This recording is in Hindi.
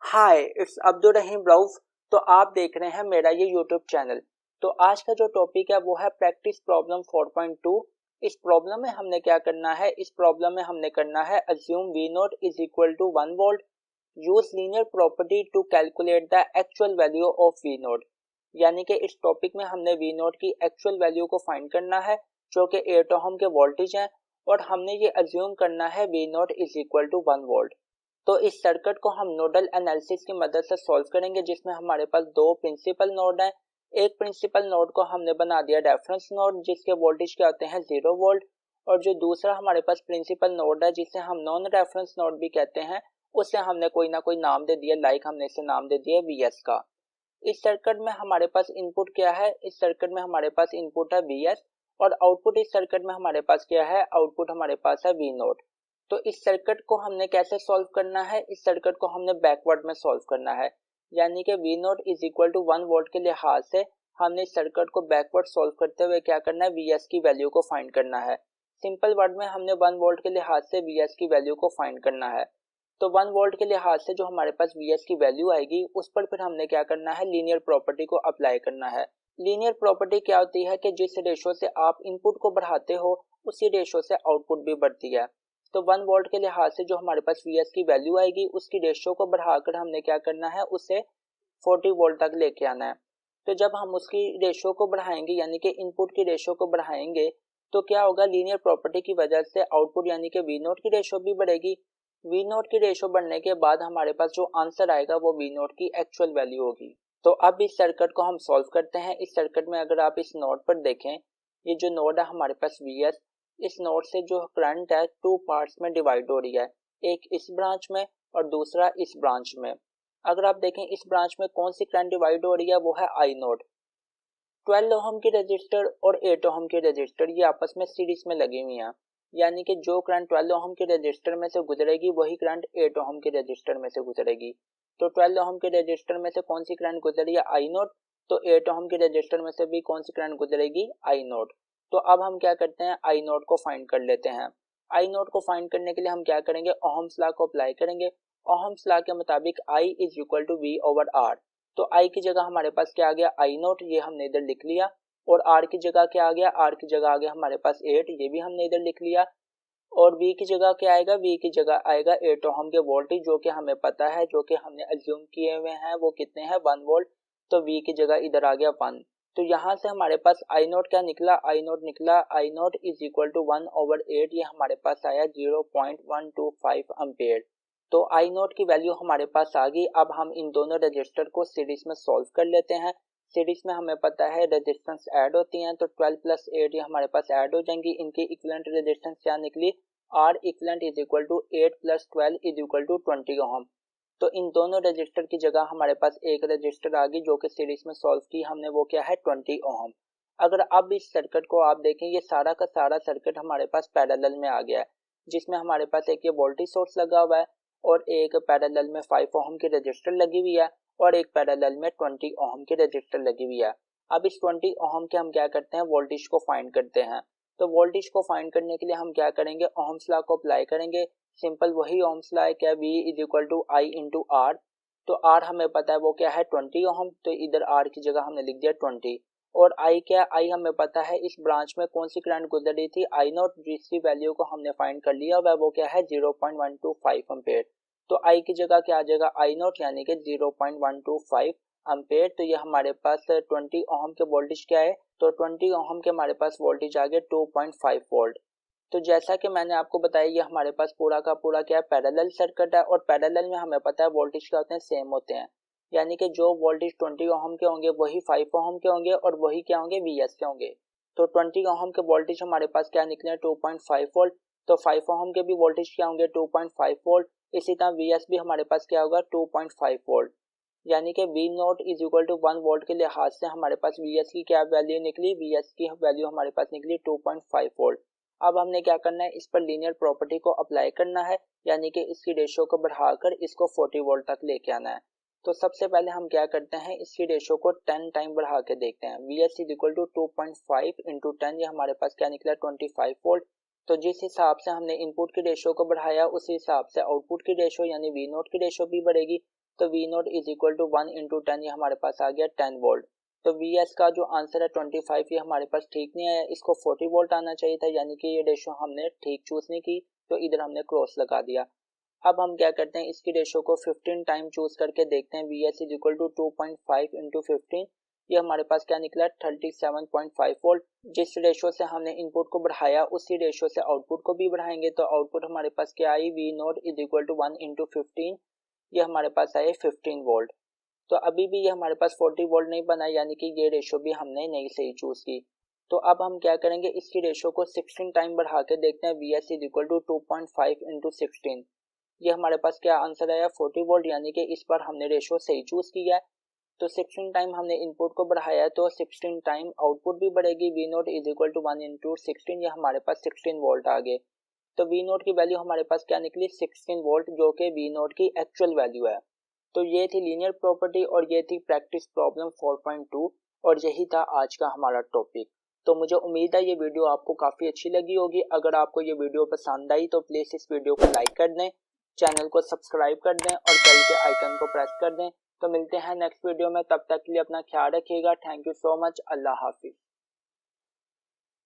हाय, इट्स अब्दुल रहीम रऊफ। तो आप देख रहे हैं मेरा ये यूट्यूब चैनल। तो आज का जो टॉपिक है वो है प्रैक्टिस प्रॉब्लम 4.2। इस प्रॉब्लम में हमने क्या करना है, इस प्रॉब्लम में हमने करना है assume V naught is equal to 1 volt, use linear property to calculate the actual value of V naught. यानी कि इस टॉपिक में हमने वी नॉट की एक्चुअल वैल्यू को फाइंड करना है जो कि 8 ओहम के वोल्टेज हैं, और हमने ये अज्यूम करना है V naught is equal to 1 volt. तो इस सर्किट को हम नोडल एनालिसिस की मदद से सॉल्व करेंगे, जिसमें हमारे पास दो प्रिंसिपल नोड हैं। एक प्रिंसिपल नोड को हमने बना दिया रेफरेंस नोड, जिसके वोल्टेज क्या होते हैं 0 वोल्ट, और जो दूसरा हमारे पास प्रिंसिपल नोड है जिसे हम नॉन रेफरेंस नोड भी कहते हैं, उसे हमने कोई ना कोई नाम दे दिया, लाइक हमने इसे नाम दे दिया वीएस का। इस सर्किट में हमारे पास इनपुट क्या है, इस सर्किट में हमारे पास इनपुट है वीएस, और आउटपुट इस सर्किट में हमारे पास क्या है, आउटपुट हमारे पास है वी नोट। तो इस सर्किट को हमने कैसे सॉल्व करना है, इस सर्किट को हमने बैकवर्ड में सॉल्व करना है। यानी कि V naught is equal to 1 volt के लिहाज से हमने इस सर्किट को बैकवर्ड सॉल्व करते हुए क्या करना है, वीएस की वैल्यू को फाइंड करना है। सिंपल वर्ड में हमने 1 वोल्ट के लिहाज से वीएस की वैल्यू को फाइंड करना है। तो 1 वोल्ट के लिहाज से जो हमारे पास वीएस की वैल्यू आएगी उस पर फिर हमने क्या करना है, लीनियर प्रॉपर्टी को अप्लाई करना है। लीनियर प्रॉपर्टी क्या होती है कि जिस रेशो से आप इनपुट को बढ़ाते हो उसी रेशो से आउटपुट भी बढ़ती है। तो 1 वोल्ट के लिहाज से जो हमारे पास वीएस की वैल्यू आएगी उसकी रेशो को बढ़ाकर हमने क्या करना है, उसे 40 वोल्ट तक लेके आना है। तो जब हम उसकी रेशो को बढ़ाएंगे यानी कि इनपुट की रेशो को बढ़ाएंगे तो क्या होगा, लीनियर प्रॉपर्टी की वजह से आउटपुट यानी कि वी नोट की रेशो भी बढ़ेगी। वी नोट की रेशो बढ़ने के बाद हमारे पास जो आंसर आएगा वो वी नोट की एक्चुअल वैल्यू होगी। तो अब इस सर्किट को हम सॉल्व करते हैं। इस सर्किट में अगर आप इस नोड पर देखें, ये जो नोड है हमारे पास वीएस, इस नोड से जो करंट है टू पार्ट्स में डिवाइड हो रही है, एक इस ब्रांच में और दूसरा इस ब्रांच में। अगर आप देखें इस ब्रांच में कौन सी करंट डिवाइड हो रही है, वो है आई नोड। 12 ओहम की रजिस्टर और 8 ओहम की रजिस्टर ये आपस में सीरीज में लगी हुई हैं। यानी कि जो करंट 12 ओहम के रजिस्टर में से गुजरेगी वही करंट 8 ओहम के रजिस्टर में से गुजरेगी। तो 12 ओहम के रजिस्टर में से कौन सी करंट गुजरी है, आई नोट। तो 8 ओहम के रजिस्टर में से भी कौन सी करंट गुजरेगी, आई नोट। तो अब हम क्या करते हैं, आई नोट को फाइंड कर लेते हैं। आई नोट को फाइंड करने के लिए हम क्या करेंगे, ओहम्स लॉ को अप्लाई करेंगे। ओहम्स लॉ के मुताबिक I is equal to V over R. तो आई की जगह हमारे पास क्या आ गया, आई नोट, ये हमने इधर लिख लिया। और आर की जगह क्या आ गया, आर की जगह आ गया हमारे पास 8, ये भी हमने इधर लिख लिया। और वी की जगह क्या आएगा, वी की जगह आएगा 8 ओहम के वोल्टेज, जो कि हमें पता है, जो कि हमने अज्यूम किए हुए हैं, वो कितने हैं, 1 वोल्ट। तो वी की जगह इधर आ गया 1। तो यहाँ से हमारे पास आई नोट क्या निकला, आई नोट निकला, आई नोट इज इक्वल टू 1/8, ये हमारे पास आया 0.125 अम्पेयर। तो आई नोट की वैल्यू हमारे पास आ गई। अब हम इन दोनों रजिस्टर को सीरीज में सॉल्व कर लेते हैं। सीरीज में हमें पता है रेजिस्टेंस ऐड होती हैं, तो 12 प्लस 8 ये हमारे पास ऐड हो जाएंगी। इनकी इक्विवेलेंट रेजिस्टेंस क्या निकली, R equivalent is equal to 8 plus 12 is equal to 20 ohm. तो इन दोनों रजिस्टर की जगह हमारे पास एक रजिस्टर आ गई जो कि सीरीज में सॉल्व की हमने, वो क्या है 20 ओहम। अगर अब इस सर्किट को आप देखें, ये सारा का सारा सर्किट हमारे पास पैरेलल में आ गया है, जिसमें हमारे पास एक ये वोल्टेज सोर्स लगा हुआ है और एक पैरेलल में 5 ओहम की रजिस्टर लगी हुई है और एक पैरेलल में 20 ओहम की रजिस्टर लगी हुई है। अब इस 20 ओहम के हम क्या करते हैं, वोल्टेज को फाइंड करते हैं। तो वोल्टेज को फाइंड करने के लिए हम क्या करेंगे, ओहम्स लॉ को अप्लाई करेंगे। सिंपल वही ओहम्स लॉ है, क्या, V is equal to I into R. तो आर हमें पता है वो क्या है 20 ओहम, तो इधर आर की जगह हमने लिख दिया 20। और आई क्या, आई हमें पता है इस ब्रांच में कौन सी करंट गुजर रही थी, आई नोट, जिसकी वैल्यू को हमने फाइंड कर लिया वह वो क्या है 0.125 अम्पेयर। तो आई की जगह क्या आ जाएगा, आई नोट यानी कि 0.125 अम्पेयर। तो ये हमारे पास 20 ओहम के वोल्टेज क्या है, तो 20 ओहम के हमारे पास वोल्टेज आ गया 2.5 वोल्ट। तो जैसा कि मैंने आपको बताया ये हमारे पास पूरा का पूरा क्या है, पैरेलल सर्किट है, और पैरेलल में हमें पता है वोल्टेज क्या होते हैं, सेम होते हैं। यानी कि जो वोल्टेज 20 ओहम के होंगे वही 5 ओहम के होंगे और वही क्या होंगे, वीएस के होंगे। तो 20 ओहम के वोल्टेज हमारे पास क्या निकले 2.5 वोल्ट, तो 5 ओहम के भी वोल्टेज क्या होंगे 2.5 वोल्ट। इसी तरह वीएस भी हमारे पास क्या होगा 2.5 वोल्ट। यानी कि V naught is equal to 1 volt के लिहाज से हमारे पास वीएस की क्या वैल्यू निकली, वीएस की वैल्यू हमारे पास निकली 2.5 वोल्ट। अब हमने क्या करना है, इस पर लीनियर प्रॉपर्टी को अप्लाई करना है, यानी कि इसकी रेशो को बढ़ाकर इसको 40 वोल्ट तक लेके आना है। तो सबसे पहले हम क्या करते हैं, इसकी रेशो को 10 टाइम बढ़ा के देखते हैं। V S is equal to 2.5 into 10, ये हमारे पास क्या निकला 25 वोल्ट। तो जिस हिसाब से हमने इनपुट की रेशो को बढ़ाया उसी हिसाब से आउटपुट की रेशो यानी वी नोट की रेशो भी बढ़ेगी। तो V naught is equal to 1 into 10, ये हमारे पास आ गया 10 वोल्ट। तो वी एस का जो आंसर है 25 ये हमारे पास ठीक नहीं आया, इसको 40 वोल्ट आना चाहिए था, यानी कि ये रेशो हमने ठीक चूज नहीं की, तो इधर हमने क्रॉस लगा दिया। अब हम क्या करते हैं, इसकी रेशो को 15 टाइम चूज करके देखते हैं। V S is equal to 2.5 into 15, ये हमारे पास क्या निकला 37.5 वोल्ट। जिस रेशो से हमने इनपुट को बढ़ाया उसी रेशो से आउटपुट को भी बढ़ाएंगे, तो आउटपुट हमारे पास क्या आई, V naught is equal to 1 into 15, ये हमारे पास आए 15 वोल्ट। तो अभी भी ये हमारे पास 40 वोल्ट नहीं बना, यानी कि ये रेशो भी हमने नहीं सही चूज की। तो अब हम क्या करेंगे, इसकी रेशो को 16 टाइम बढ़ा के देखते हैं। V S is equal to 2.5 into 16, ये हमारे पास क्या आंसर आया 40 वोल्ट, यानी कि इस पर हमने रेशो सही चूज किया है। तो 16 टाइम हमने इनपुट को बढ़ाया है, तो 16 टाइम आउटपुट भी बढ़ेगी। V naught is equal to 1 into 16, ये हमारे पास 16 वोल्ट आ गए। तो वी नोट की वैल्यू हमारे पास क्या निकली 16 वोल्ट, जो कि वी नोट की एक्चुअल वैल्यू है। तो ये थी लीनियर प्रॉपर्टी और ये थी प्रैक्टिस प्रॉब्लम 4.2 और यही था आज का हमारा टॉपिक। तो मुझे उम्मीद है ये वीडियो आपको काफ़ी अच्छी लगी होगी। अगर आपको ये वीडियो पसंद आई तो प्लीज़ इस वीडियो को लाइक कर दें, चैनल को सब्सक्राइब कर दें और बेल के आइकन को प्रेस कर दें। तो मिलते हैं नेक्स्ट वीडियो में, तब तक के लिए अपना ख्याल रखिएगा। Thank you so much. अल्लाह हाफिज़।